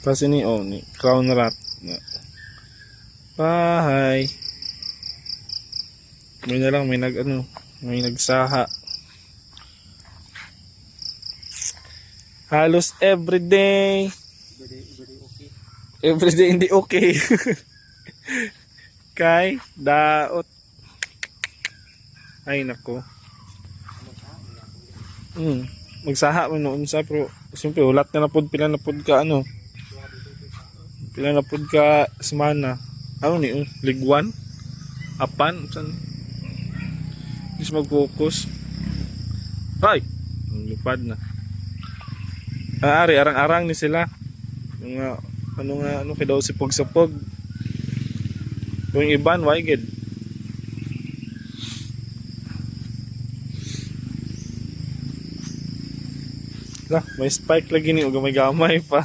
Kasi ni ni crown rat. Bahay. May na lang may may nagsaha. Halos everyday. Everyday hindi okay. Kay daot. Ay nako. Magsaha man noon sa pero siyempre ulat na pod pila na pod ka pila na pod ka semana. Ni League 1 apan san is mag-focus. Ay, lupad na. Ari arang-arang ni sila. Nga kay daw si Pog-sapog. Yung iban why gid. Lah, may spike lagi ni ug gamay-gamay pa.